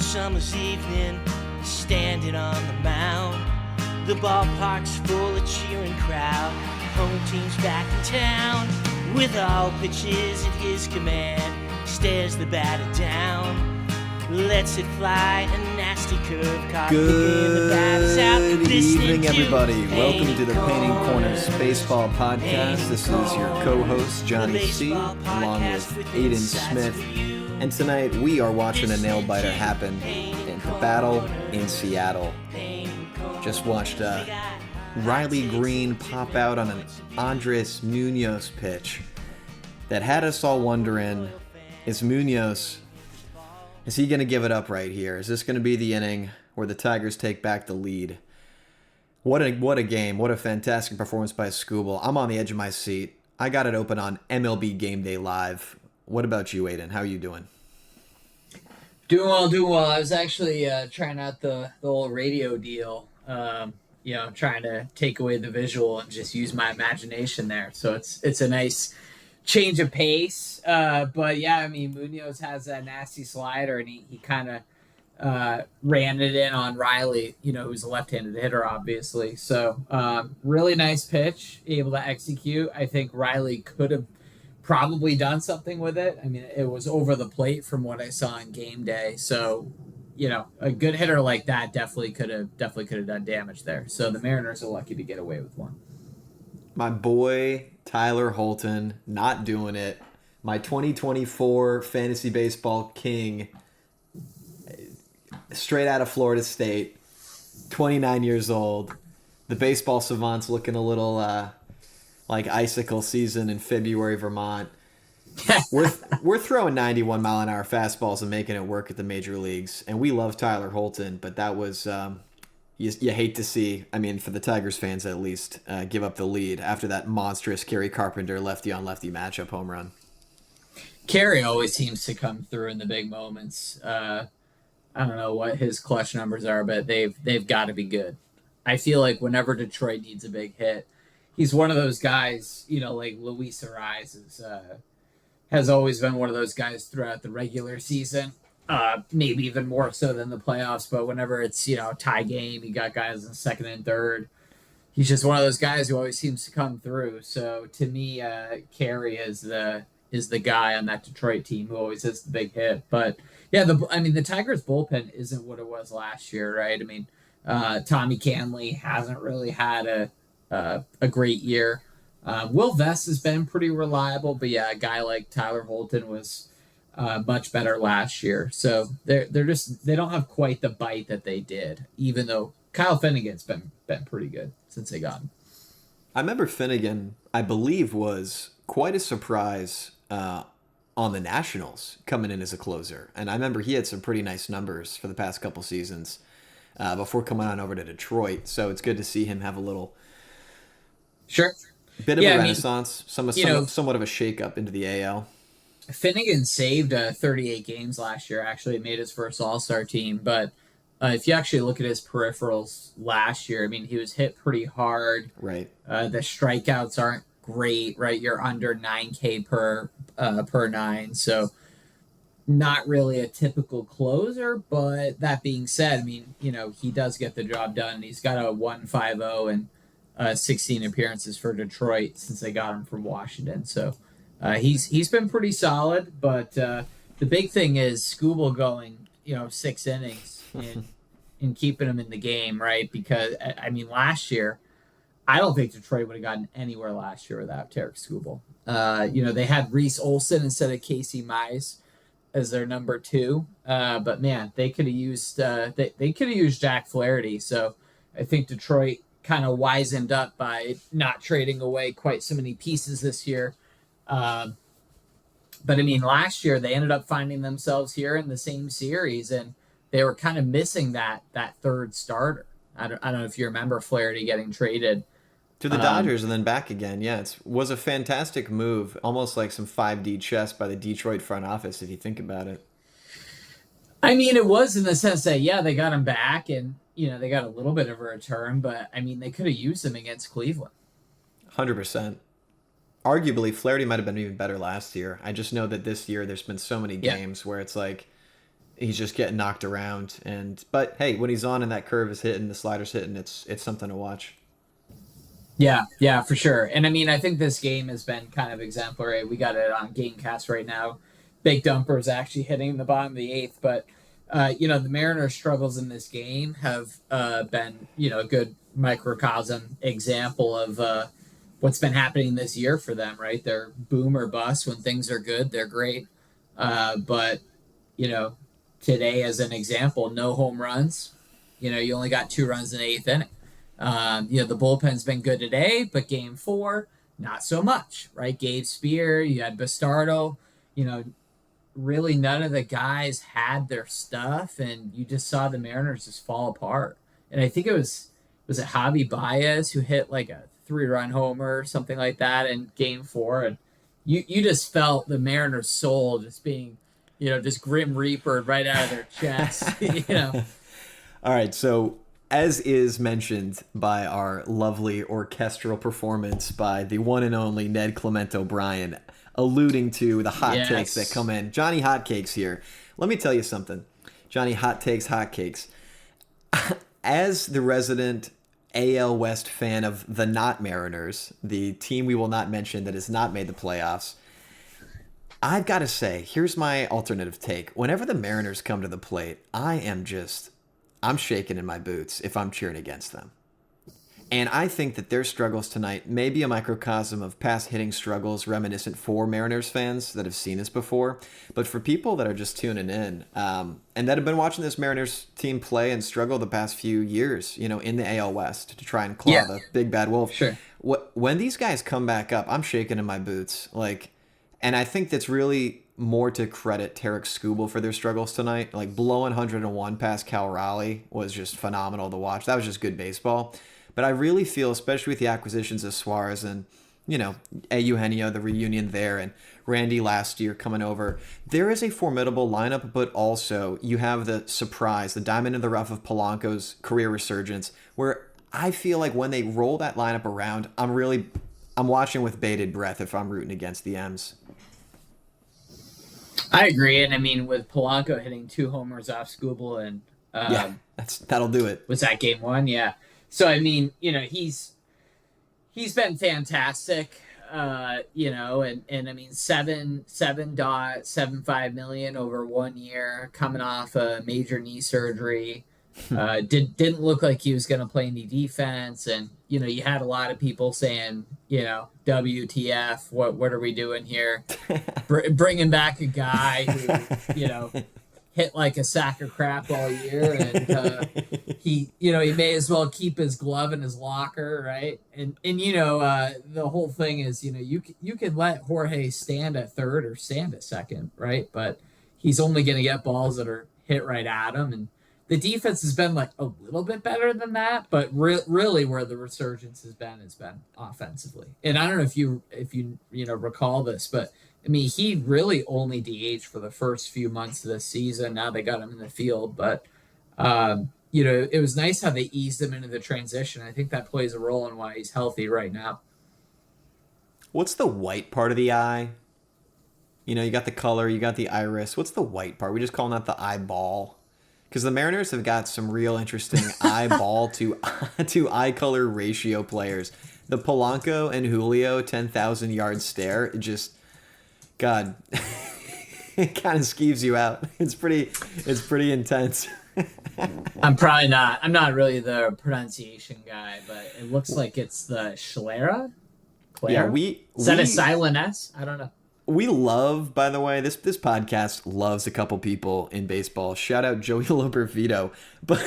summer's evening, standing on the mound. The ballpark's full of cheering crowd. Home team's back in town. With all pitches at his command, stares the batter down. Lets it fly, a nasty curve caught the batter's out. Good evening, everybody. Welcome to the Painting Corners Baseball Podcast. This is your co-host, Johnny C., along with Aidan Smith. And tonight, we are watching a nail-biter happen in the battle in Seattle. Just watched Riley Green pop out on an Andres Munoz pitch that had us all wondering, is he going to give it up right here? Is this going to be the inning where the Tigers take back the lead? What a game. What a fantastic performance by Skubal. I'm on the edge of my seat. I got it open on MLB Game Day Live. What about you, Aidan? How are you doing? Doing well. I was actually trying out the old radio deal, trying to take away the visual and just use my imagination there. So it's a nice change of pace. But yeah, I mean, Munoz has that nasty slider, and he kind of ran it in on Riley, who's a left-handed hitter, obviously. So really nice pitch, able to execute. I think Riley could have probably done something with it. I mean, it was over the plate from what I saw in game day. So, a good hitter like that definitely could have done damage there. So the Mariners are lucky to get away with one. My boy Tyler Holton not doing it. My 2024 fantasy baseball king, straight out of Florida State, 29 years old. The baseball savant's looking a little like icicle season in February, Vermont. We're throwing 91 mile an hour fastballs and making it work at the major leagues, and we love Tyler Holton, but that was you hate to see. I mean, for the Tigers fans at least, give up the lead after that monstrous Kerry Carpenter lefty on lefty matchup home run. Kerry always seems to come through in the big moments. I don't know what his clutch numbers are, but they've got to be good. I feel like whenever Detroit needs a big hit, he's one of those guys, like Luis Ariz has always been one of those guys throughout the regular season, maybe even more so than the playoffs. But whenever it's, tie game, you got guys in second and third. He's just one of those guys who always seems to come through. So to me, Carey is the guy on that Detroit team who always hits the big hit. But yeah, the Tigers bullpen isn't what it was last year, right? I mean, Tommy Canley hasn't really had a great year. Will Vest has been pretty reliable, but yeah, a guy like Tyler Holton was much better last year. So they don't have quite the bite that they did, even though Kyle Finnegan's been pretty good since they got him. I remember Finnegan, I believe, was quite a surprise on the Nationals coming in as a closer, and I remember he had some pretty nice numbers for the past couple seasons before coming on over to Detroit. So it's good to see him have a little. Sure. Bit of a renaissance, somewhat of a shakeup into the AL. Finnegan saved 38 games last year, actually made his first All-Star team. But if you actually look at his peripherals last year, I mean, he was hit pretty hard. Right. The strikeouts aren't great, right? You're under 9K per 9. So not really a typical closer. But that being said, I mean, he does get the job done. He's got a 1.50 and 16 appearances for Detroit since they got him from Washington. So he's been pretty solid, but the big thing is Skubal going 6 innings and keeping him in the game, right? Because I mean, last year I don't think Detroit would have gotten anywhere last year without Tarek Skubal. They had Reese Olson instead of Casey Mize as their number 2, but man, they could have used Jack Flaherty. So I think Detroit kind of wizened up by not trading away quite so many pieces this year. But I mean, last year they ended up finding themselves here in the same series, and they were kind of missing that third starter. I don't know if you remember Flaherty getting traded to the Dodgers and then back again. Yeah, it was a fantastic move, almost like some 5D chess by the Detroit front office, if you think about it. I mean, it was in the sense that, yeah, they got him back, and they got a little bit of a return, but I mean, they could have used him against Cleveland. 100%. Arguably, Flaherty might have been even better last year. I just know that this year there's been so many games where it's like he's just getting knocked around. But hey, when he's on and that curve is hitting, the slider's hitting, it's something to watch. Yeah, for sure. And I mean, I think this game has been kind of exemplary. We got it on Gamecast right now. Big dumpers actually hitting the bottom of the eighth, but the Mariners' struggles in this game have been, a good microcosm example of what's been happening this year for them, right? They're boom or bust. When things are good, they're great. But, today, as an example, no home runs. You only got 2 runs in the eighth inning. The bullpen's been good today, but game 4, not so much, right? Gabe Spear, you had Bastardo, really none of the guys had their stuff, and you just saw the Mariners just fall apart. And I think was it Javi Baez who hit like a 3-run homer or something like that in game 4, and you just felt the Mariners' soul just being, just grim reaper right out of their chest. All right, so as is mentioned by our lovely orchestral performance by the one and only Ned Clement O'Brien, alluding to the hot takes that come in. Johnny Hotcakes here. Let me tell you something. Johnny Hotcakes. As the resident AL West fan of the not Mariners, the team we will not mention that has not made the playoffs, I've got to say, here's my alternative take. Whenever the Mariners come to the plate, I'm shaking in my boots if I'm cheering against them. And I think that their struggles tonight may be a microcosm of past hitting struggles reminiscent for Mariners fans that have seen this before. But for people that are just tuning in and that have been watching this Mariners team play and struggle the past few years, in the AL West to try and claw the big bad wolf. Sure. When these guys come back up, I'm shaking in my boots. And I think that's really more to credit Tarek Skubal for their struggles tonight. Like blowing 101 past Cal Raleigh was just phenomenal to watch. That was just good baseball. But I really feel, especially with the acquisitions of Suarez and, Eugenio, the reunion there, and Randy last year coming over, there is a formidable lineup, but also you have the surprise, the diamond in the rough of Polanco's career resurgence, where I feel like when they roll that lineup around, I'm watching with bated breath if I'm rooting against the M's. I agree, and I mean with Polanco hitting 2 homers off Skubal, and that'll do it. Was that game 1? Yeah. So I mean, he's been fantastic, and I mean 7.75 million over 1 year, coming off a major knee surgery. Didn't look like he was going to play any defense, and you had a lot of people saying, WTF, what are we doing here? Bringing back a guy who hit like a sack of crap all year, and he may as well keep his glove in his locker, right? And the whole thing is, you can let Jorge stand at third or stand at second, right? But he's only going to get balls that are hit right at him, and the defense has been like a little bit better than that, but really where the resurgence has been offensively. And I don't know if you recall this, but I mean, he really only DH'd for the first few months of the season. Now they got him in the field, but it was nice how they eased him into the transition. I think that plays a role in why he's healthy right now. What's the white part of the eye? You got the color, you got the iris. What's the white part? We just call that the eyeball. Because the Mariners have got some real interesting eyeball to eye color ratio players. The Polanco and Julio 10,000 yard stare, God, it kind of skeeves you out. It's pretty intense. I'm not really the pronunciation guy, but it looks like it's the Schlera. Yeah, is that a silent S? I don't know. We love, by the way, this podcast loves a couple people in baseball. Shout out Joey Lopervito, but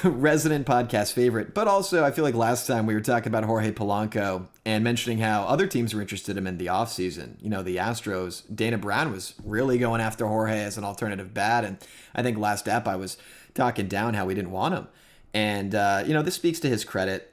resident podcast favorite. But also, I feel like last time we were talking about Jorge Polanco and mentioning how other teams were interested in him in the offseason. The Astros, Dana Brown was really going after Jorge as an alternative bat. And I think last ep I was talking down how we didn't want him. And, this speaks to his credit.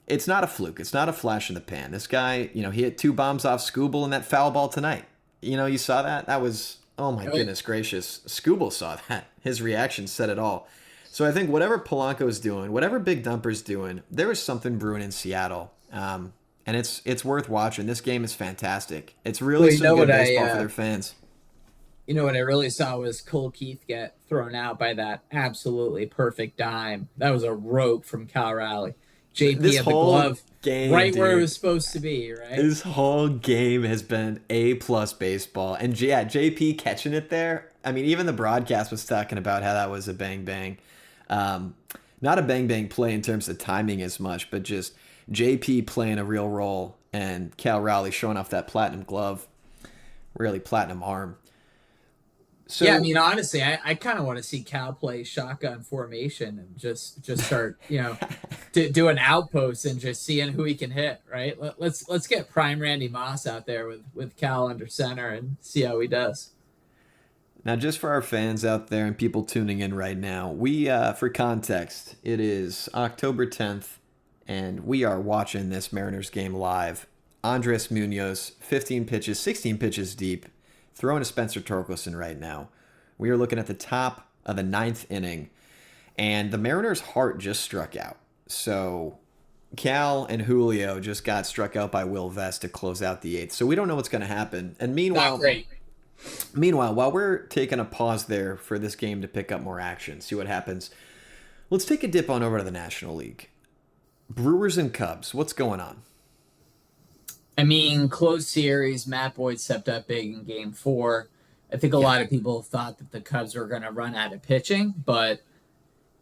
It's not a fluke. It's not a flash in the pan. This guy, he hit 2 bombs off Skubal in that foul ball tonight. You saw that? That was, oh my goodness gracious. Skubal saw that. His reaction said it all. So I think whatever Polanco's doing, whatever Big Dumper's doing, there is something brewing in Seattle. And it's worth watching. This game is fantastic. It's really some good baseball for their fans. You know what I really saw was Cole Keith get thrown out by that absolutely perfect dime. That was a rope from Cal Raleigh. JP This had the whole glove game, right where it was dude. supposed to be, right? This whole game has been A plus baseball, and yeah, JP catching it there. I mean, even the broadcast was talking about how that was a bang bang, um, not a bang bang play in terms of timing as much, but just JP playing a real role and Cal Raleigh showing off that platinum glove, really platinum arm. Yeah, I So mean, honestly, I kind of want to see Cal play shotgun formation and just start, do an outpost and just seeing who he can hit. Right? Let's get prime Randy Moss out there with Cal under center and see how he does. now, just for our fans out there and people tuning in right now, for context, it is October 10th, and we are watching this Mariners game live. Andres Munoz, 15 pitches, 16 pitches deep, throwing to Spencer Torkelson right now. We are looking at the top of the ninth inning, and the Mariners' heart just struck out. So Cal and Julio just got struck out by Will Vest to close out the eighth. So we don't know what's going to happen. And Not great. meanwhile, while we're taking a pause there for this game to pick up more action, see what happens, let's take a dip on over to the National League. Brewers and Cubs, what's going on? I mean, close series. Matt Boyd stepped up big in Game 4. I think a lot of people thought that the Cubs were going to run out of pitching, but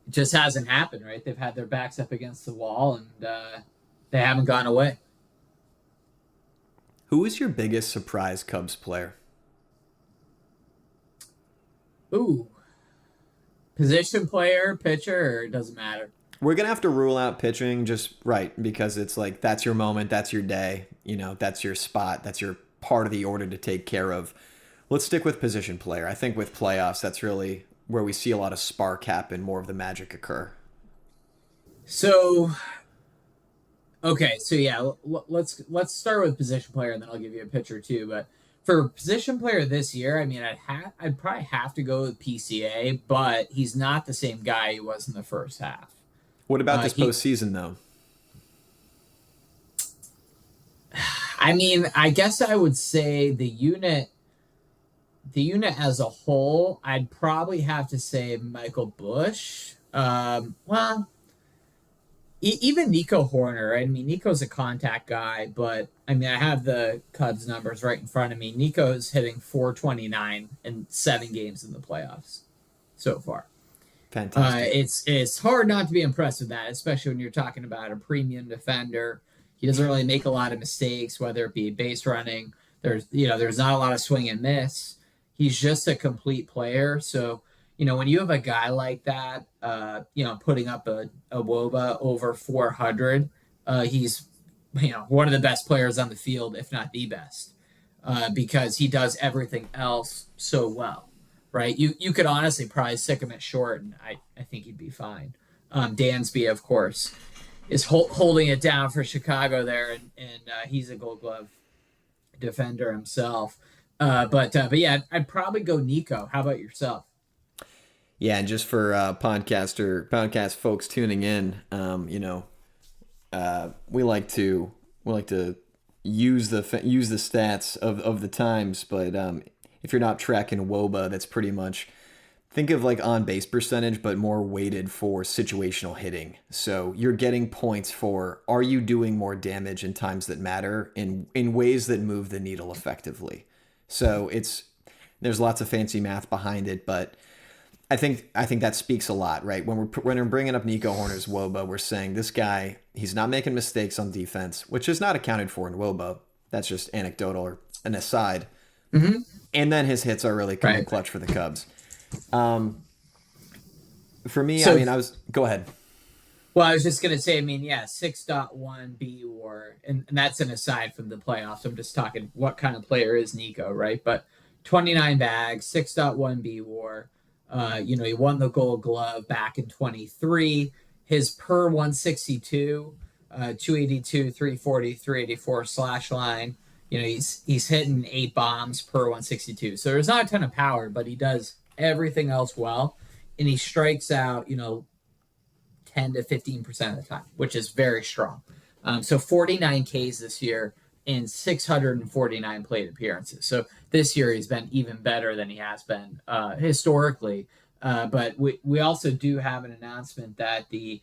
it just hasn't happened, right? They've had their backs up against the wall, and they haven't gone away. Who is your biggest surprise Cubs player? Ooh. Position player, pitcher, or it doesn't matter? We're going to have to rule out pitching just right because it's like that's your moment, that's your day, that's your spot, that's your part of the order to take care of. Let's stick with position player. I think with playoffs, that's really where we see a lot of spark happen, more of the magic occur. So, okay, so yeah, let's start with position player, and then I'll give you a pitcher too. But for position player this year, I mean, I'd probably have to go with PCA, but he's not the same guy he was in the first half. What about this postseason, though? I mean, I guess I would say the unit as a whole, I'd probably have to say Michael Bush. Well, even Nico Horner. Right? I mean, Nico's a contact guy, but I mean, I have the Cubs numbers right in front of me. Nico's hitting 429 in 7 games in the playoffs so far. Fantastic. It's hard not to be impressed with that, especially when you're talking about a premium defender. He doesn't really make a lot of mistakes, whether it be base running. There's not a lot of swing and miss. He's just a complete player. So, when you have a guy like that, putting up a WOBA over 400, he's, one of the best players on the field, if not the best, because he does everything else so well. Right, you could honestly probably stick him at short, and I think he'd be fine. Dansby, of course, is holding it down for Chicago there, and he's a Gold Glove defender himself. But yeah, I'd probably go Nico. How about yourself? Yeah, and just for podcast folks tuning in, we like to use the stats of the times, but if you're not tracking WOBA, that's pretty much think of like on base percentage, but more weighted for situational hitting. So you're getting points for are you doing more damage in times that matter in ways that move the needle effectively. So there's lots of fancy math behind it, but I think that speaks a lot, right? When we're bringing up Nico Horner's WOBA, we're saying this guy, he's not making mistakes on defense, which is not accounted for in WOBA. That's just anecdotal or an aside. Mm-hmm. And then his hits are really coming clutch for the Cubs. For me, go ahead. Well, I was just going to say, 6.1 BWAR, and that's an aside from the playoffs. I'm just talking what kind of player is Nico, right? But 29 bags, 6.1 BWAR. He won the Gold Glove back in 23. His per 162, 282, 340, 384 slash line. He's hitting 8 bombs per 162. So there's not a ton of power, but he does everything else well. And he strikes out, 10 to 15% of the time, which is very strong. So 49 Ks this year, in 649 plate appearances. So this year he's been even better than he has been historically. But we also do have an announcement that the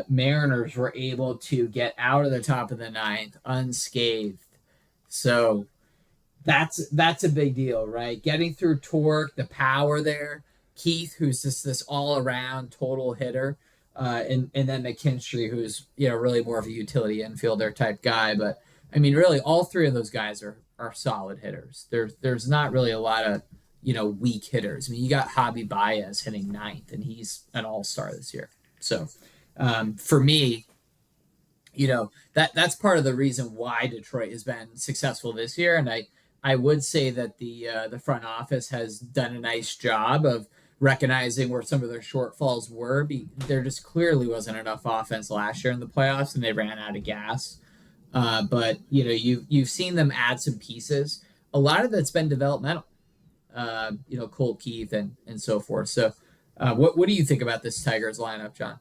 Mariners were able to get out of the top of the ninth unscathed. So that's a big deal, right? Getting through torque, the power there. Keith, who's just this all-around total hitter, and then McKinstry, who's really more of a utility infielder type guy. But I mean, really, all three of those guys are solid hitters. There's not really a lot of weak hitters. I mean, you got Javi Baez hitting ninth, and he's an all-star this year. So for me, that's part of the reason why Detroit has been successful this year, and I would say that the front office has done a nice job of recognizing where some of their shortfalls were. There just clearly wasn't enough offense last year in the playoffs, and they ran out of gas. But you've seen them add some pieces. A lot of that's been developmental. Colt Keith and so forth. So, what do you think about this Tigers lineup, John?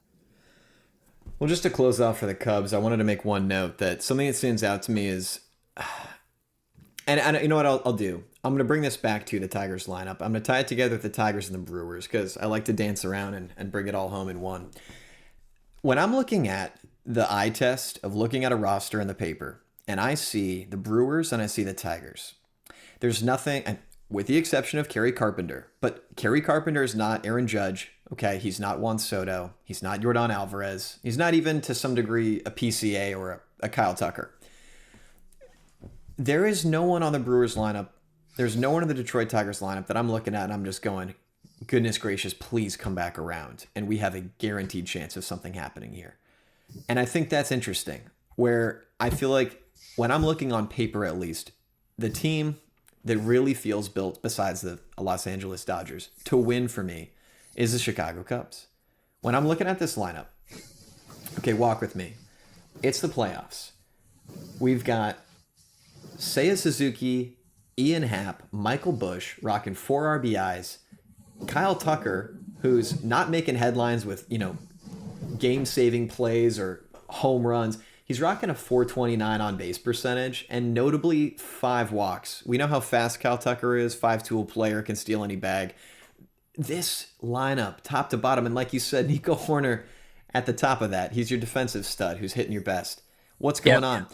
Well, just to close off for the Cubs, I wanted to make one note that something that stands out to me is, and you know what I'll do? I'm going to bring this back to the Tigers lineup. I'm going to tie it together with the Tigers and the Brewers because I like to dance around and bring it all home in one. When I'm looking at the eye test of looking at a roster in the paper, and I see the Brewers and I see the Tigers, there's nothing, and with the exception of Kerry Carpenter, but Kerry Carpenter is not Aaron Judge. Okay, he's not Juan Soto. He's not Yordan Alvarez. He's not even, to some degree, a PCA or a Kyle Tucker. There is no one on the Brewers lineup. There's no one in the Detroit Tigers lineup that I'm looking at and I'm just going, goodness gracious, please come back around. And we have a guaranteed chance of something happening here. And I think that's interesting, where I feel like when I'm looking on paper, at least, the team that really feels built, besides the Los Angeles Dodgers, to win for me is the Chicago Cubs. When I'm looking at this lineup, okay, walk with me. It's the playoffs. We've got Seiya Suzuki, Ian Happ, Michael Busch rocking 4 RBIs, Kyle Tucker, who's not making headlines with, game-saving plays or home runs. He's rocking a 429 on base percentage and notably 5 walks. We know how fast Kyle Tucker is, 5-tool player, can steal any bag. This lineup, top to bottom, and like you said, Nico Horner at the top of that. He's your defensive stud who's hitting your best. What's going on?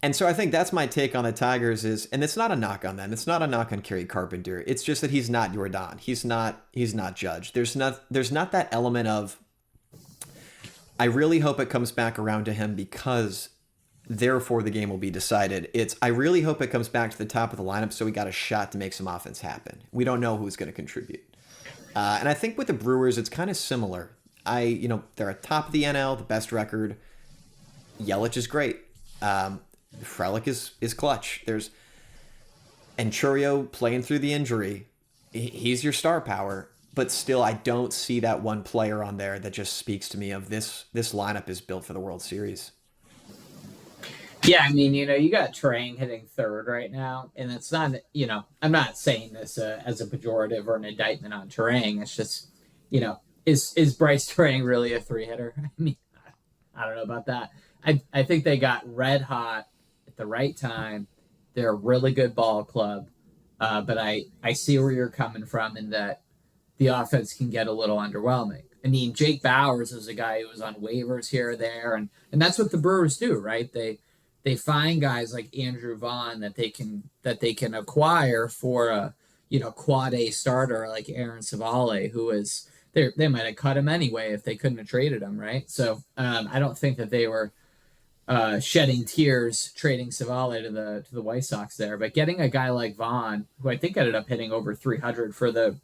And so I think that's my take on the Tigers is, and it's not a knock on them. It's not a knock on Kerry Carpenter. It's just that he's not Yordan. He's not Judge. There's not that element of, I really hope it comes back around to him because therefore the game will be decided. I really hope it comes back to the top of the lineup so we got a shot to make some offense happen. We don't know who's going to contribute. And I think with the Brewers, it's kind of similar. They're at top of the NL, the best record. Yelich is great. Frelick is clutch. And Churio playing through the injury. He's your star power. But still, I don't see that one player on there that just speaks to me of this lineup is built for the World Series. Yeah, I mean, you got Trang hitting third right now, and it's not, I'm not saying this as a pejorative or an indictment on Trang. It's just, is Bryce Trang really a 3-hitter? I mean, I don't know about that. I think they got red hot at the right time. They're a really good ball club, but I see where you're coming from in that the offense can get a little underwhelming. I mean, Jake Bauers is a guy who was on waivers here or there, and that's what the Brewers do, right? They find guys like Andrew Vaughn that they can acquire for a quad A starter like Aaron Savale, who is they might have cut him anyway if they couldn't have traded him, right? So I don't think that they were shedding tears trading Savale to the White Sox there, but getting a guy like Vaughn, who I think ended up hitting over 300 for the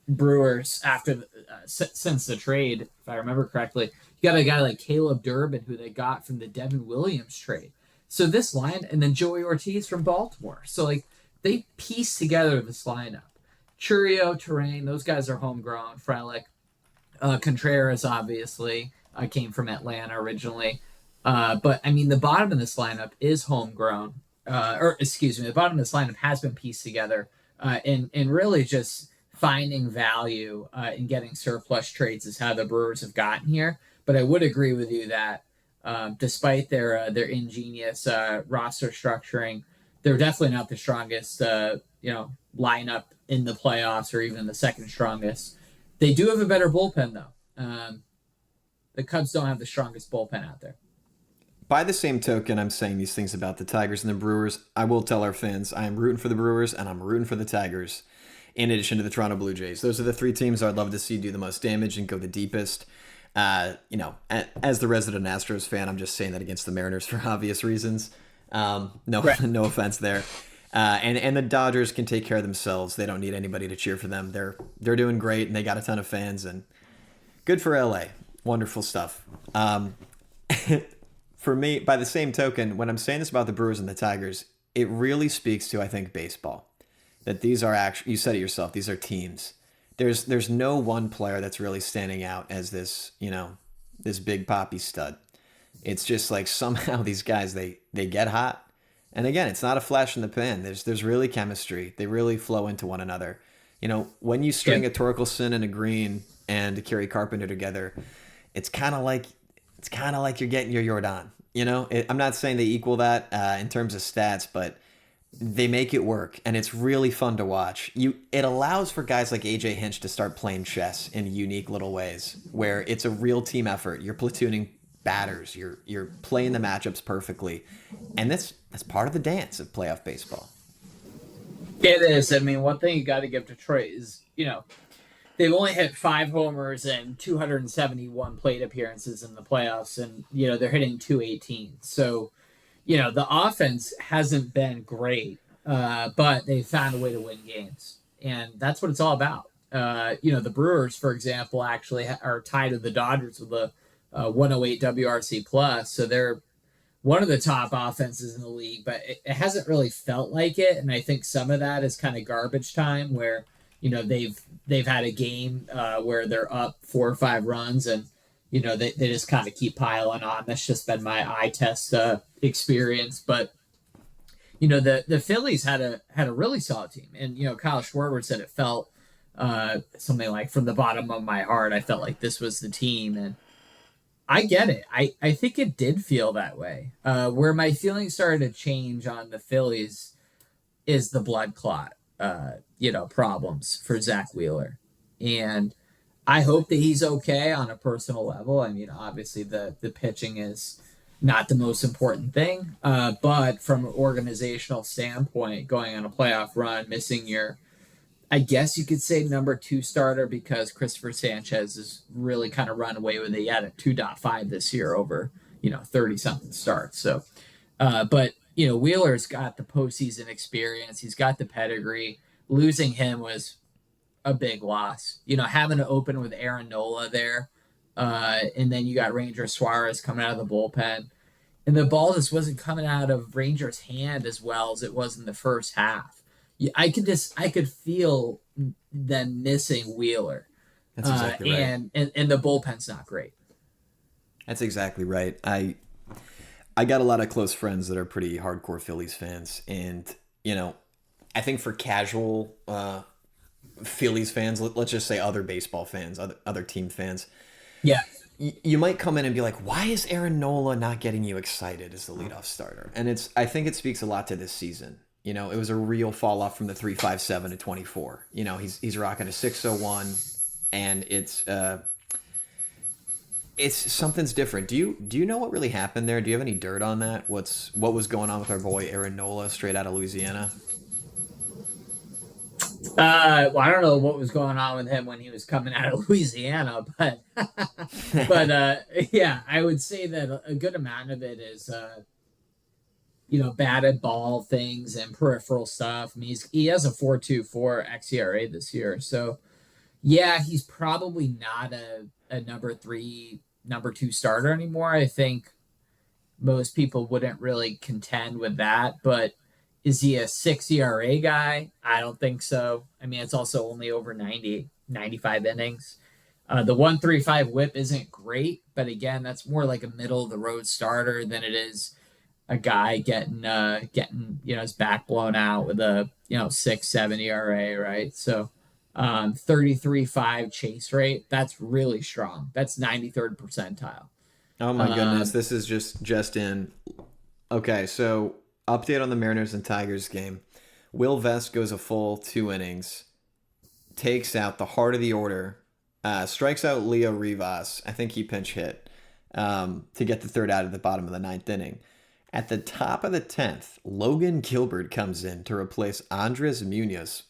Brewers after since the trade, if I remember correctly. You got a guy like Caleb Durbin, who they got from the Devin Williams trade. So this line, and then Joey Ortiz from Baltimore. So they pieced together this lineup. Churio, Terrain, those guys are homegrown. Frelick, Contreras obviously came from Atlanta originally. But I mean, the bottom of this lineup is homegrown. The bottom of this lineup has been pieced together, and really just finding value in getting surplus trades is how the Brewers have gotten here. But I would agree with you that Despite their ingenious roster structuring, they're definitely not the strongest lineup in the playoffs or even the second strongest. They do have a better bullpen though. The Cubs don't have the strongest bullpen out there. By the same token, I'm saying these things about the Tigers and the Brewers. I will tell our fans I am rooting for the Brewers and I'm rooting for the Tigers, in addition to the Toronto Blue Jays. Those are the three teams I'd love to see do the most damage and go the deepest. As the resident Astros fan, I'm just saying that against the Mariners for obvious reasons. Right. No offense there. And the Dodgers can take care of themselves. They don't need anybody to cheer for them. They're doing great and they got a ton of fans and good for LA. Wonderful stuff. For me, by the same token, when I'm saying this about the Brewers and the Tigers, it really speaks to, I think, baseball. That these are actually, you said it yourself, these are teams. There's no one player that's really standing out as this, this big poppy stud. It's just like somehow these guys, they get hot. And again, it's not a flash in the pan. There's really chemistry. They really flow into one another. When you string a Torkelson and a Green and a Kerry Carpenter together, it's kind of like you're getting your Jordan. I'm not saying they equal that in terms of stats, but they make it work, and it's really fun to watch. It allows for guys like AJ Hinch to start playing chess in unique little ways, where it's a real team effort. You're platooning batters, you're playing the matchups perfectly, and that's part of the dance of playoff baseball. It is. I mean, one thing you got to give Detroit is, they've only hit 5 homers and 271 plate appearances in the playoffs, and they're hitting 218. So, the offense hasn't been great, but they found a way to win games, and that's what it's all about. The Brewers, for example, actually are tied with the Dodgers with a 108 WRC plus, so they're one of the top offenses in the league, but it hasn't really felt like it, and I think some of that is kind of garbage time where they've had a game where they're up 4 or 5 runs and they just kind of keep piling on. That's just been my eye test experience. But the Phillies had a really solid team, and Kyle Schwarber said it felt something like from the bottom of my heart. I felt like this was the team, and I get it. I think it did feel that way. Where my feelings started to change on the Phillies is the blood clot. Problems for Zach Wheeler. And I hope that he's okay on a personal level. I mean, obviously the pitching is not the most important thing, but from an organizational standpoint, going on a playoff run, missing I guess you could say number 2 starter because Christopher Sanchez has really kind of run away with it. He had a 2.5 this year over, 30 something starts. So, but Wheeler's got the postseason experience. He's got the pedigree. Losing him was a big loss. Having to open with Aaron Nola there, and then you got Ranger Suarez coming out of the bullpen, and the ball just wasn't coming out of Ranger's hand as well as it was in the first half. I could feel them missing Wheeler. That's exactly right. And the bullpen's not great. That's exactly right. I got a lot of close friends that are pretty hardcore Phillies fans, and I think for casual Phillies fans, let's just say other baseball fans, other team fans, yeah, you might come in and be like, "Why is Aaron Nola not getting you excited as the leadoff starter?" And I think it speaks a lot to this season. It was a real fall off from the 3.57 to 24. He's rocking a 6.01, and it's something's different. Do you know what really happened there? Do you have any dirt on that? What was going on with our boy Aaron Nola straight out of Louisiana? Well, I don't know what was going on with him when he was coming out of Louisiana, but yeah, I would say that a good amount of it is batted ball things and peripheral stuff. I mean, he has a 4.24 xERA this year, so yeah, he's probably not a number 3, number 2 starter anymore. I think most people wouldn't really contend with that, but is he a 6 ERA guy? I don't think so. I mean, it's also only over 95 innings. The 1.35 whip isn't great, but again, that's more like a middle of the road starter than it is a guy getting his back blown out with a 6-7 ERA, right? So 33.5 chase rate, that's really strong. That's 93rd percentile. Oh my goodness, this is just in. Okay, so update on the Mariners and Tigers game. Will Vest goes a full 2 innings, takes out the heart of the order, strikes out Leo Rivas. I think he pinch hit to get the third out at the bottom of the ninth inning. At the top of the 10th, Logan Gilbert comes in to replace Andres Munoz.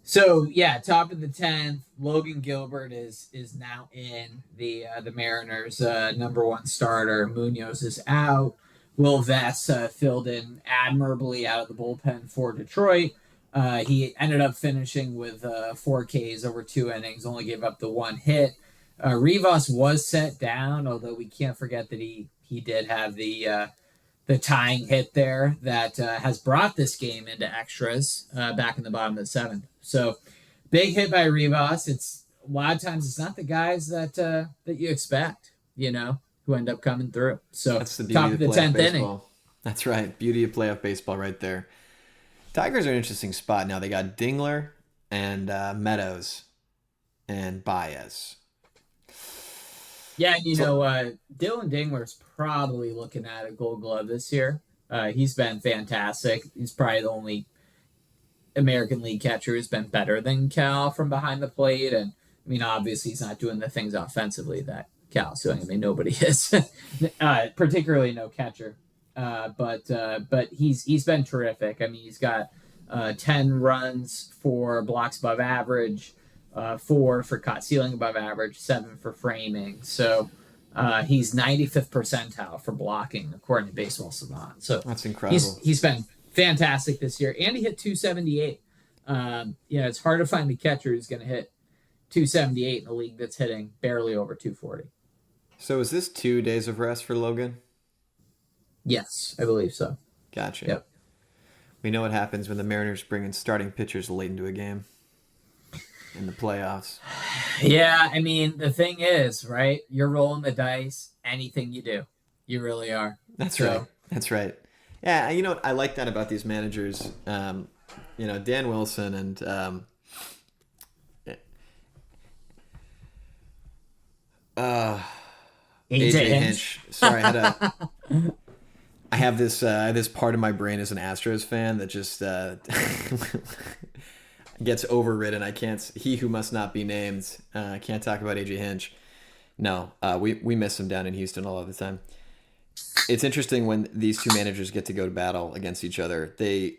So yeah, top of the 10th, Logan Gilbert is now in the Mariners' number one starter. Munoz is out. Will Vest filled in admirably out of the bullpen for Detroit. He ended up finishing with 4 Ks over 2 innings, only gave up the 1 hit. Rivas was set down, although we can't forget that he did have the tying hit there that has brought this game into extras back in the bottom of the 7th. So big hit by Rivas. It's a lot of times it's not the guys that you expect, who end up coming through. So that's the beauty top of the 10th baseball. inning. That's right. Beauty of playoff baseball right there. Tigers are an interesting spot now. They got Dingler and Meadows and Baez. Yeah, Dylan Dingler's probably looking at a Gold Glove this year. He's been fantastic. He's probably the only American League catcher who's been better than Cal from behind the plate. And, obviously he's not doing the things offensively that Cal's doing. Nobody is, particularly no catcher. But he's been terrific. He's got 10 runs for blocks above average, 4 for caught stealing above average, 7 for framing. So he's 95th percentile for blocking according to Baseball Savant. So that's incredible. He's been fantastic this year, and he hit 278. It's hard to find a catcher who's going to hit 278 in a league that's hitting barely over 240. So is this 2 days of rest for Logan? Yes, I believe so. Gotcha. Yep. We know what happens when the Mariners bring in starting pitchers late into a game in the playoffs. Yeah, the thing is, right? You're rolling the dice. Anything you do, you really are. That's right. That's right. Yeah, what? I like that about these managers. Dan Wilson and AJ Hinch. Sorry, I have this part of my brain as an Astros fan that just gets overridden. I can't. He who must not be named. Can't talk about AJ Hinch. No, we miss him down in Houston all of the time. It's interesting when these two managers get to go to battle against each other. They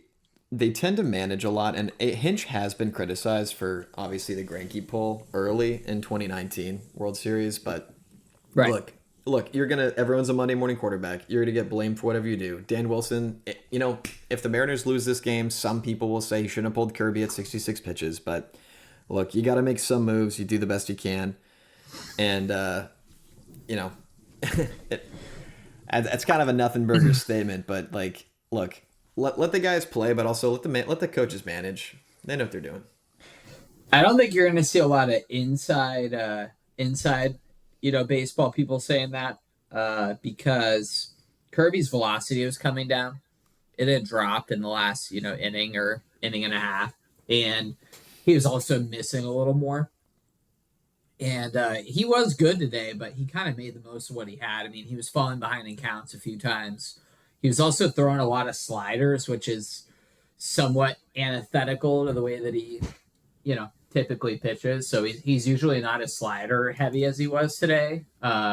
tend to manage a lot, and Hinch has been criticized for obviously the Greinke pull early in 2019 World Series, but right. Look, everyone's a Monday morning quarterback. You're gonna get blamed for whatever you do. Dan Wilson, if the Mariners lose this game, some people will say he shouldn't have pulled Kirby at 66 pitches, but look, you got to make some moves. You do the best you can, and it's kind of a nothing burger statement, but look, let the guys play, but also let the coaches manage. They know what they're doing. I don't think you're going to see a lot of inside baseball people saying that because Kirby's velocity was coming down. It had dropped in the last inning or inning and a half, and he was also missing a little more. And he was good today, but he kind of made the most of what he had. He was falling behind in counts a few times. He was also throwing a lot of sliders, which is somewhat antithetical to the way that he, typically pitches. So he's usually not as slider heavy as he was today,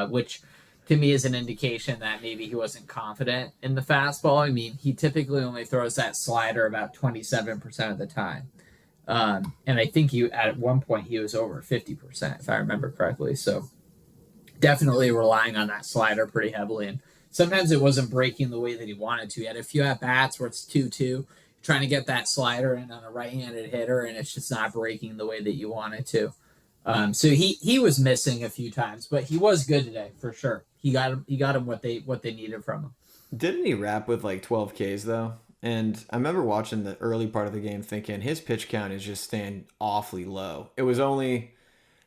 which to me is an indication that maybe he wasn't confident in the fastball. He typically only throws that slider about 27% of the time. And I think at one point he was over 50%, if I remember correctly. So definitely relying on that slider pretty heavily. And sometimes it wasn't breaking the way that he wanted to. He had a few at-bats where it's 2-2, trying to get that slider in on a right-handed hitter, and it's just not breaking the way that you want it to. So he was missing a few times, but he was good today for sure. He got him what they needed from him. Didn't he wrap with 12 Ks though? And I remember watching the early part of the game thinking his pitch count is just staying awfully low. It was only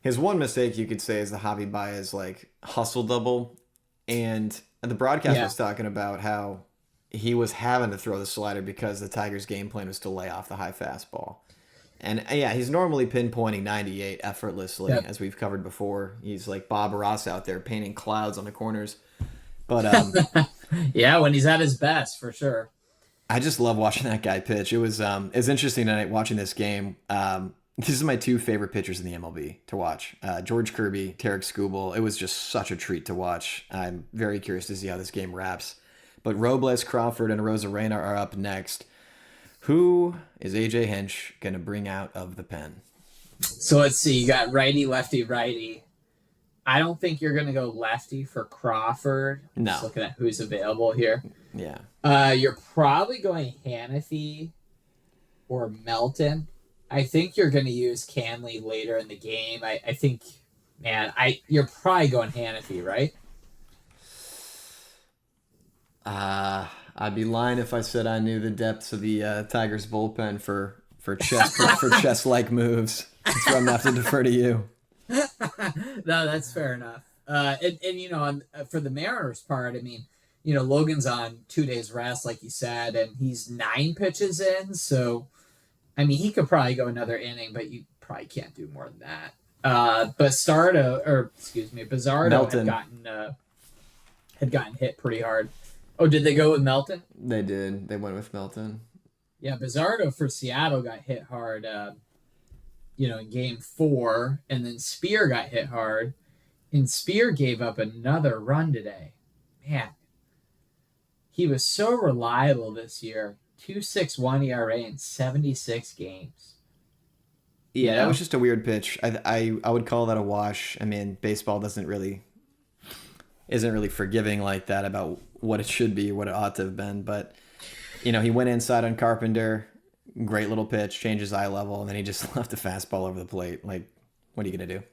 his one mistake you could say is the Javi Baez hustle double, and the broadcast was talking about how he was having to throw the slider because the Tigers' game plan was to lay off the high fastball. And yeah, he's normally pinpointing 98 effortlessly, Yep. as we've covered before. He's like Bob Ross out there painting clouds on the corners. But Yeah, when he's at his best, for sure. I just love watching that guy pitch. It was interesting tonight watching this game. These are my two favorite pitchers in the MLB to watch. George Kirby, Tarek Skubal. It was just such a treat to watch. I'm very curious to see how this game wraps. But Robles, Crawford, and Rosarena are up next. Who is AJ Hinch going to bring out of the pen? So let's see. You got righty, lefty, righty. I don't think you're going to go lefty for Crawford. No. Just looking at who's available here. Yeah. You're probably going Hannafy or Melton. I think you're going to use Canley later in the game. I think, man, you're probably going Hannafy, right? I'd be lying if I said I knew the depths of the Tigers bullpen for chess-like moves. That's where I'm going to have to defer to you. No, that's fair enough. And for the Mariners' part, I mean, Logan's on 2 days rest, like you said, and he's 9 pitches in. So, I mean, he could probably go another inning, but you probably can't do more than that. Bizardo Melton. had gotten hit pretty hard. Oh, did they go with Melton? They did. They went with Melton. Yeah, Bizardo for Seattle got hit hard, in game 4, and then Spear got hit hard, and Spear gave up another run today. Man, he was so reliable this year. 2.61 ERA in 76 games. Yeah, that was just a weird pitch. I would call that a wash. I mean, baseball isn't really forgiving like that about what it should be, what it ought to have been. But, he went inside on Carpenter. Great little pitch, changed his eye level, and then he just left the fastball over the plate. Like, what are you going to do?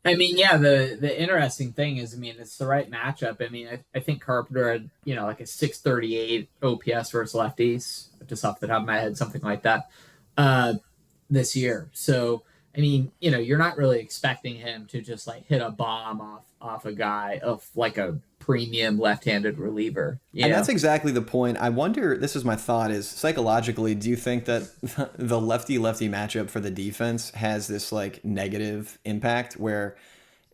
I mean, yeah, the interesting thing is, I mean, it's the right matchup. I mean, I think Carpenter had, like a 638 OPS versus lefties, just off the top of my head, something like that, this year. So, I mean, you're not really expecting him to just like hit a bomb off a guy of like a premium left-handed reliever. And that's exactly the point. I wonder, this is my thought, is psychologically, do you think that the lefty-lefty matchup for the defense has this like negative impact where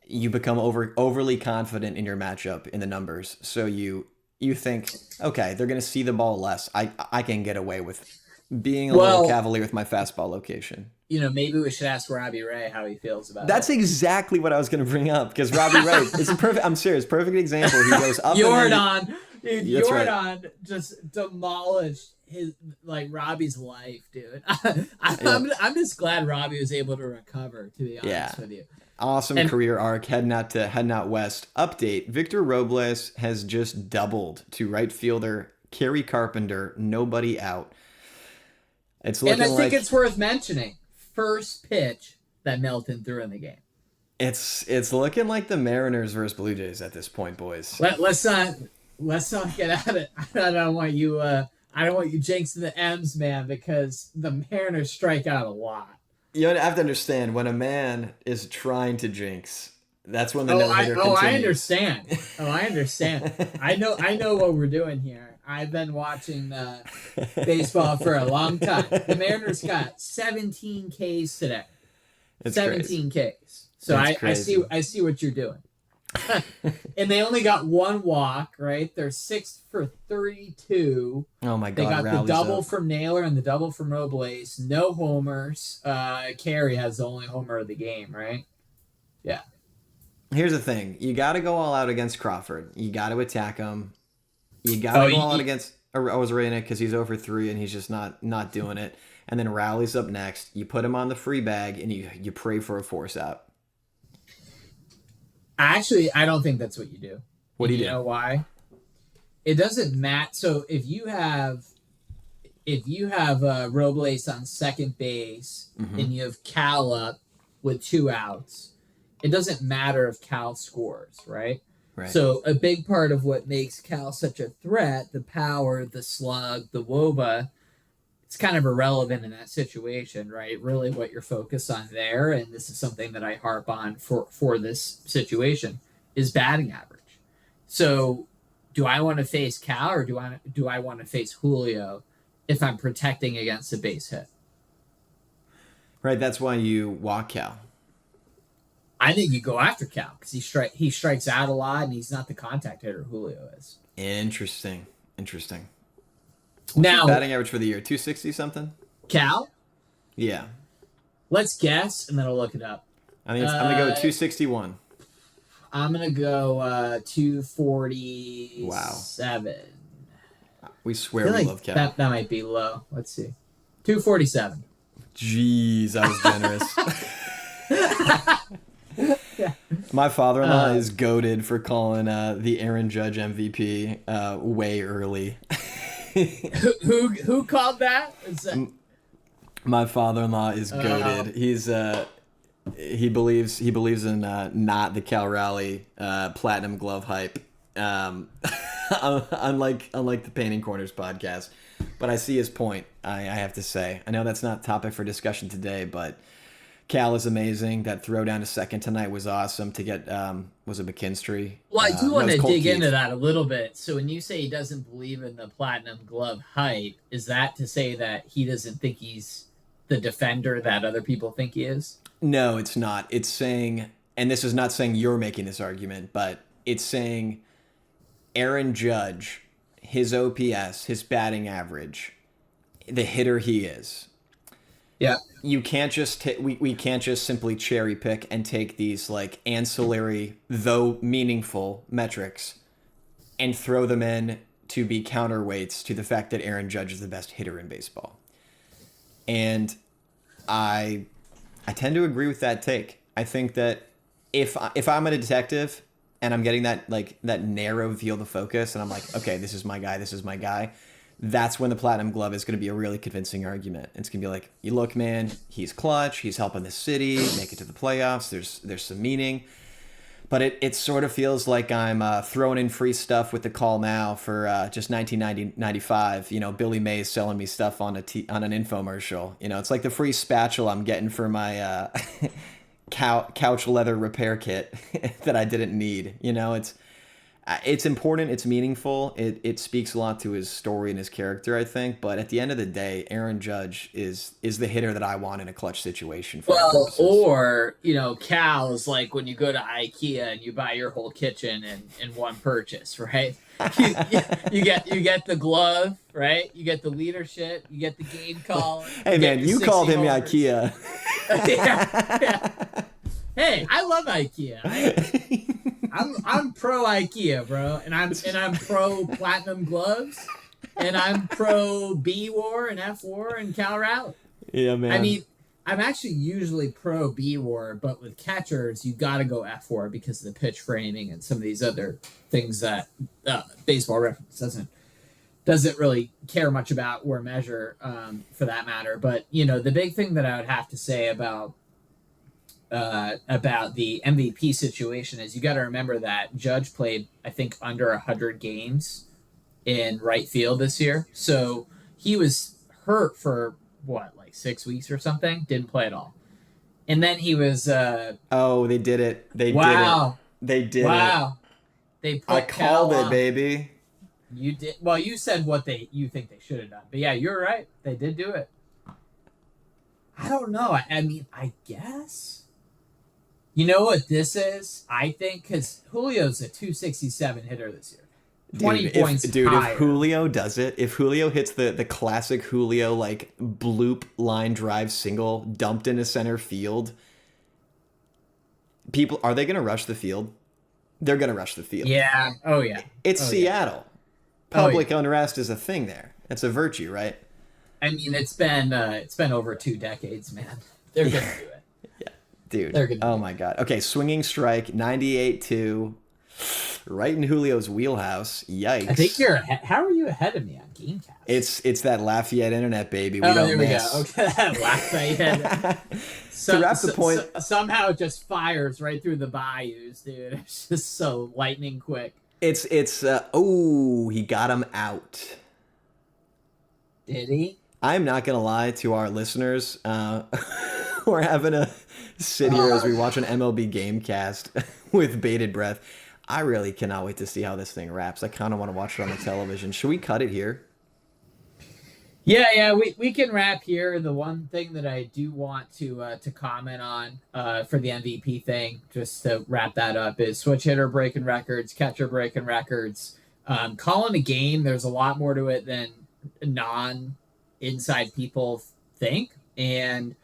you become overly confident in your matchup in the numbers? So you think, okay, they're going to see the ball less. I can get away with being a little cavalier with my fastball location. Maybe we should ask Robbie Ray how he feels about That's exactly what I was going to bring up, because Robbie Ray is a perfect. I'm serious, perfect example. He goes up. Jordan Right. just demolished Robbie's life, dude. I'm just glad Robbie was able to recover. To be honest with you, awesome career arc. Heading out west. Update: Victor Robles has just doubled to right fielder Kerry Carpenter. Nobody out. It's looking and I think it's worth mentioning. First pitch that Melton threw in the game. It's looking like the Mariners versus Blue Jays at this point, boys. Let's not get at it. I don't want you jinxing the M's, man, because the Mariners strike out a lot. You have to understand, when a man is trying to jinx, that's when the no-hitter continues. I understand. I know what we're doing here. I've been watching baseball for a long time. The Mariners got 17 Ks today. It's 17 Ks. So I see what you're doing. And they only got one walk, right? They're 6 for 32. Oh my God! They got Rally's the double up. from Naylor and the double from Robles. No homers. Carey has the only homer of the game, right? Yeah. Here's the thing: you got to go all out against Crawford. You got to attack him. You got to go all out against Rosarena because he's over 3 and he's just not doing it. And then Rowley's up next. You put him on the free bag and you pray for a force out. Actually, I don't think that's what you do. What do you do? You know why? It doesn't matter. So if you have Robles on second base and you have Cal up with 2 outs, it doesn't matter if Cal scores, right? Right. So a big part of what makes Cal such a threat, the power, the slug, the WOBA, it's kind of irrelevant in that situation, right? Really what you're focused on there, and this is something that I harp on for this situation, is batting average. So do I want to face Cal or do I want to face Julio if I'm protecting against a base hit? Right, that's why you walk Cal. I think you go after Cal because he strikes out a lot and he's not the contact hitter Julio is. Interesting. What's Now, his batting average for the year? 260 something? Cal, Yeah. let's guess and then I'll look it up. I think I'm going to go 261. I'm going to go 247. Wow. We swear we love Cal. That might be low. Let's see. 247. Jeez, I was generous. My father-in-law is goated for calling the Aaron Judge MVP way early. Who called that? My father-in-law is goated. He believes in not the Cal Raleigh platinum glove hype. Unlike the Painting Corners podcast, but I see his point. I have to say, I know that's not topic for discussion today, but Cal is amazing. That throw down to second tonight was awesome. To get was it McKinstry? Well, I do want to dig Keith. into that a little bit. So when you say he doesn't believe in the platinum glove hype, is that to say that he doesn't think he's the defender that other people think he is? No, it's not. It's saying, and this is not saying you're making this argument, but it's saying Aaron Judge, his OPS, his batting average, the hitter he is. Yeah. You can't just we can't just simply cherry pick and take these like ancillary though meaningful metrics and throw them in to be counterweights to the fact that Aaron Judge is the best hitter in baseball. And I tend to agree with that take. I think that if I'm a detective and I'm getting that narrow field of focus and I'm like, okay, this is my guy, that's when the platinum glove is going to be a really convincing argument. It's going to be like, you look, man, he's clutch, he's helping the city make it to the playoffs, there's some meaning. But it sort of feels like I'm throwing in free stuff with the call now for just 1995. You know, Billy Mays selling me stuff on an infomercial. You know, it's like the free spatula I'm getting for my couch leather repair kit that I didn't need. You know, it's important. It's meaningful. It speaks a lot to his story and his character, I think. But at the end of the day, Aaron Judge is the hitter that I want in a clutch situation. Well, or, you know, Cal is like when you go to IKEA and you buy your whole kitchen in one purchase, right? You get the glove, right? You get the leadership. You get the game call. Hey, man, you called him IKEA. Yeah. Hey, I love IKEA. I'm pro IKEA, bro, and I'm pro platinum gloves, and I'm pro B War and F War and Cal Raleigh. Yeah, man. I mean, I'm actually usually pro B War, but with catchers, you got to go F War because of the pitch framing and some of these other things that Baseball Reference doesn't really care much about or measure, for that matter. But you know, the big thing that I would have to say about the MVP situation is you got to remember that Judge played, I think, under 100 games in right field this year. So he was hurt for, 6 weeks or something? Didn't play at all. And then he was... oh, they did it. They did it. Wow. They put I called it, baby. You did. Well, you said what you think they should have done. But yeah, you're right. They did do it. I don't know. I mean, I guess... You know what this is? I think because Julio's a 267 hitter this year. 20 points higher. If Julio does it, if Julio hits the classic Julio, like, bloop line drive single dumped into center field, are they going to rush the field? They're going to rush the field. Yeah. Oh, yeah. It's Seattle. Yeah. Public unrest is a thing there. It's a virtue, right? I mean, it's been over 2 decades, man. They're going to do it. Dude, oh my God. Okay, swinging strike, 98-2, right in Julio's wheelhouse. Yikes. I think you're ahead. How are you ahead of me on Gamecast? It's that Lafayette internet, baby. We don't miss. We go. Okay, Lafayette. To wrap the point. Somehow it just fires right through the bayous, dude. It's just so lightning quick. He got him out. Did he? I'm not going to lie to our listeners. We're having a sit here as we watch an MLB Gamecast with bated breath. I really cannot wait to see how this thing wraps. I kind of want to watch it on the television. Should we cut it here? Yeah, we can wrap here. The one thing that I do want to comment on for the MVP thing, just to wrap that up, is switch hitter breaking records, catcher breaking records. Calling a game, there's a lot more to it than non-inside people think. And,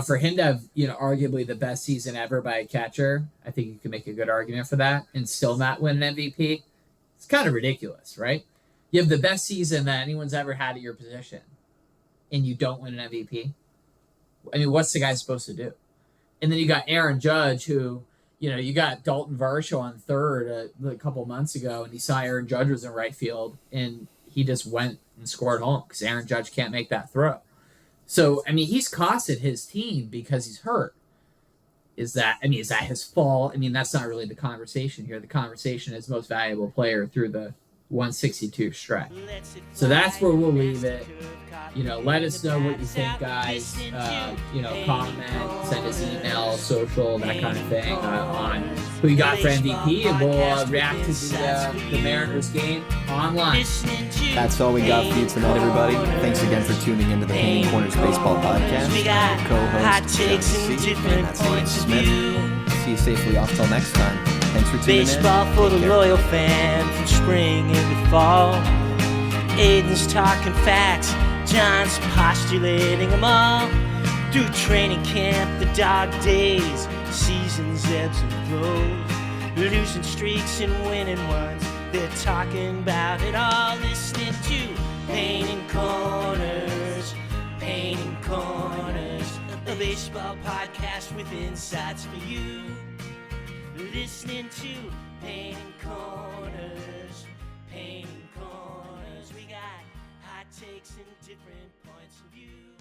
for him to have, arguably the best season ever by a catcher, I think you can make a good argument for that and still not win an MVP. It's kind of ridiculous, right? You have the best season that anyone's ever had at your position, and you don't win an MVP. I mean, what's the guy supposed to do? And then you got Aaron Judge, who, you got Dalton Varsho on third a couple months ago, and he saw Aaron Judge was in right field, and he just went and scored home because Aaron Judge can't make that throw. So, I mean, he's costed his team because he's hurt. Is that his fault? I mean, that's not really the conversation here. The conversation is most valuable player through the 162 stretch. So that's where we'll leave it. Let us know what you think, guys. Comment, send us email, social, that kind of thing on who you got for MVP, and we'll react to the Mariners game online. That's all we got for you tonight, everybody. Thanks again for tuning into the Painting Corners Baseball Podcast. We got hot Co-host takes and different points of view. See you safely off till next time. Thanks for tuning in. Baseball for the loyal fan from spring into fall. Aidan's talking facts, John's postulating them all. Through training camp, the dog days, seasons, ebbs and flows. Losing streaks and winning ones, they're talking about it all. Listening to Painting Corners, Painting Corners, a baseball podcast with insights for you. Listening to Painting Corners, Painting Corners. We got hot takes and different points of view.